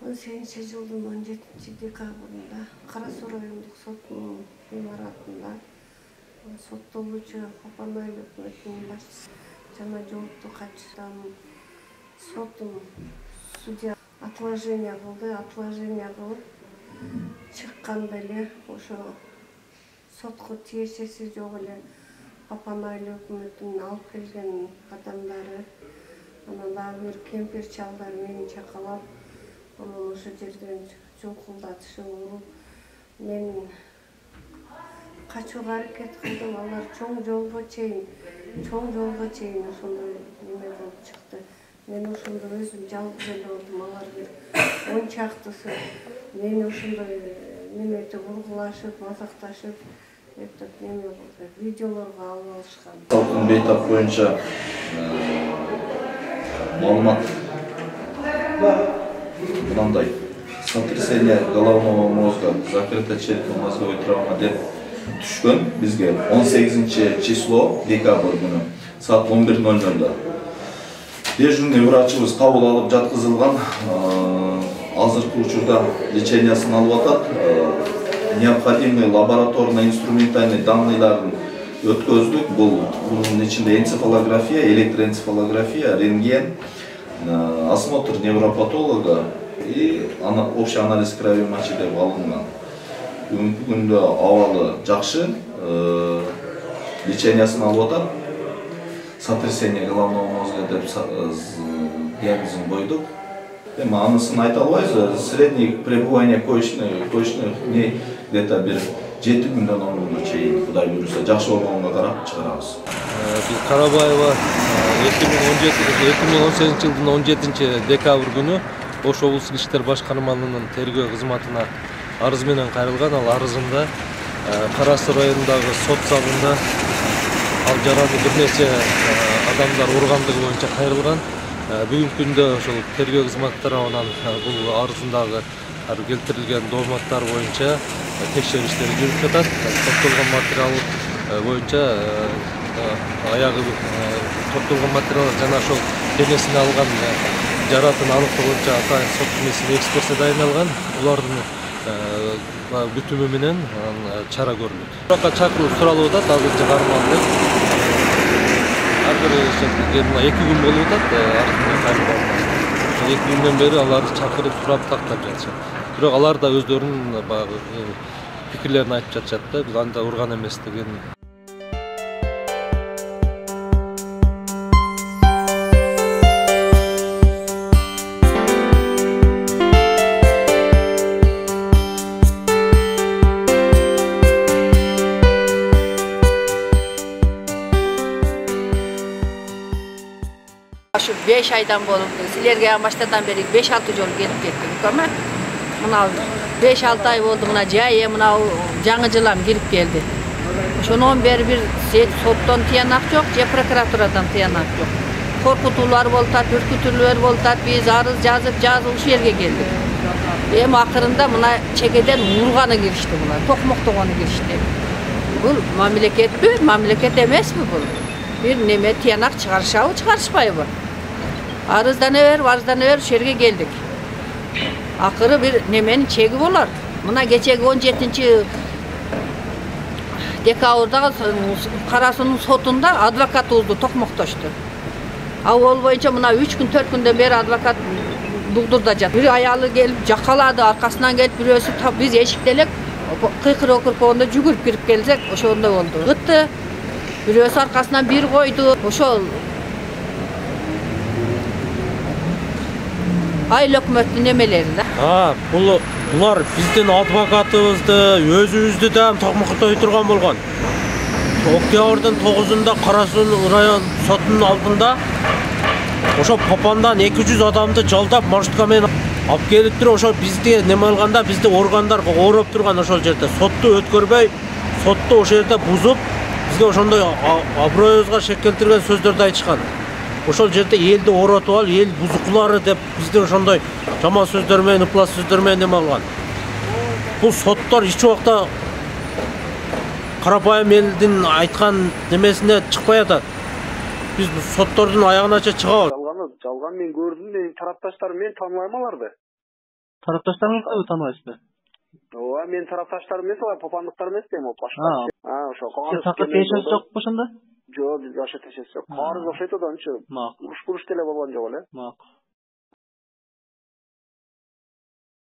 18-жылдын 17-декабрында Кара-Суу райондук соттун имаратында соттолуучу Папанай өкмөтүнүн башчысы жана жооптуу катчыдан соттун судья отложение кылып чыкканда эле ошо сотко тиешеси жок эле Папанай өкмөтүнүн алып келген адамдары анан дагы бир кемпир чалдар мени чакалап анан ошол жерден чулкулдатышып уруп мен качууга аракет кылдым. Алар чоң жолго чейин ошондой неме болуп чыкты. Мен ошондо өзүм жалгыз эле болдум. Алар бир 10 чактысы мени ошондой неметип ургулашып, мазакташып, эптеп неме болду. Видеолорго алып алышкан. Соттун бейтап боюнча маалымат мындай: сотрясение головного мозга, закрытая черепно-мозговой травма деп түшкөн бизге 18 число декабрь күнү саат 11:00. Дежурный врачыбыз кабыл алып жаткызылган. Азыркы учурда лечениясын алып атат. Необходимый лабораторно-инструментальный данныйларын өткөздүк. Bunun içinde энцефалография, электроэнцефалография, рентген, осмотр невропатолога и общий анализ крови мочи деп алынган. Бүгүнкү күндө абалы жакшы, лечениясын алып атат. Сотрясение головного мозга деп диагнозун койдук. Эми анысын айта албайбыз. Средний пребывание коечных дней где-то бир 7 күндөн 10 күнгө чейин Кудай буйруса жакшы болгонго карап чыгарабыз. Биз Карабаева 2018 жылдын 17 декабрь күнү Ош облустук иштер башкармалыгынын тергөө кызматына арыз менен кайрылган. Ал арызында Кара-Суу районундагы сот залында ал жараны бир нече адамдар ургандыгы боюнча кайрылган. Бүгүнкү күндө ошол тергөө кызматы тарабынан бул арызындагы келтирилген дооматтар боюнча текшерүү иштери жүрүп жатат. Топтолгон материал боюнча аягы топтолгон материал жана ошол денесине алган жаратын аныктоо боюнча атайын сот комиссия экспертизе дайындалган. Булардын бүтүмү менен чара көрүлөт. Бирок чакыруу суралып атат, азыр чыгармалды. Ар бир 2 күн болуп атат, арыз менен кайрылган. 2 күндөн бери аларды чакырып сурап тактап жатышат. Бирок алар да өздөрүнүн баягы пикирлерин айтып жатышат да, биз анда урган эместигин. Şu 5 aydan bolup sizlerge baştadan beri 5-6 жол келип кеттик, ama mına 5-6 ay oldu mına jay mına жаңы жылам кирип келди. Ошондон бери бир соттон тыянак жок, же прокуратурадан тыянак жок. Коркутуулар болуп атат, үркүтүүлөр болуп атат. Биз арыз жазып ушул жерге келдик. Эми акырында мына чекеден урганы киришти булар, токмоктогону киришти. Бул мамлекетпи, мамлекет эмеспи бул? Бир неме тыянак чыгарышабы, чыгарышпайбы? Арыздан өвер жерге келдик. Акыры бир неменин чеги болор. Мына кечеги 17 декабрда Кара-Суунун сотунда адвокатыбызды токмоктошту. Ал боюнча мына 3 күн 4 күндөн бери адвокат дугдурда жатат. Бир аялы келип жакалады, аркасынан келип бирөөсү тап биз эшикте элек кыйкырып окурпогондо жүгүрүп кирип келсек, ошондой болду. Гытты. Бирөөсү аркасынан бир койду. Ошол айыл өкмөттүн немелери да. Булар биздин адвокатыбызды, өзүбүздү да токмоктой турган болгон. Октябрдын 9-ында Кара-Суу район сотунун алдында ошо Папандан 200 адамды жалдап маршрутка менен алып келип туруп, ошо бизди неме алганда, бизди органдарга ороп турган ошол жерде. Сотту өткөрбөй, сотту ошол жерде бузуп, бизге ошондой аброюбузга шек келтирген сөздөрдү айтышкан. Ошол жерде элди оротуп ал, эл бузукулары деп бизди ошондой жаман сөздөр менен, ыплас сөздөр менен неме алган. Бул соттор эч убакта карапайым элдин айткан немесине чыкпай атат. Биз соттордун аягынача чыгабыз. Жалган мен көрдүм, менин тарапташтарым мен тааныбайм аларды. Тарапташтарыңызды тааныбайсызбы? Ооба, мен тарапташтарым эмес, алар попандыктар эмес дейм, башка. Ошо Сиз такыр тиешеңиз жок ошондо? Жок, бизге ошо тиешеси жок. Каарыз окшойт одончу. Уруш деле болгон жок эле. Макул.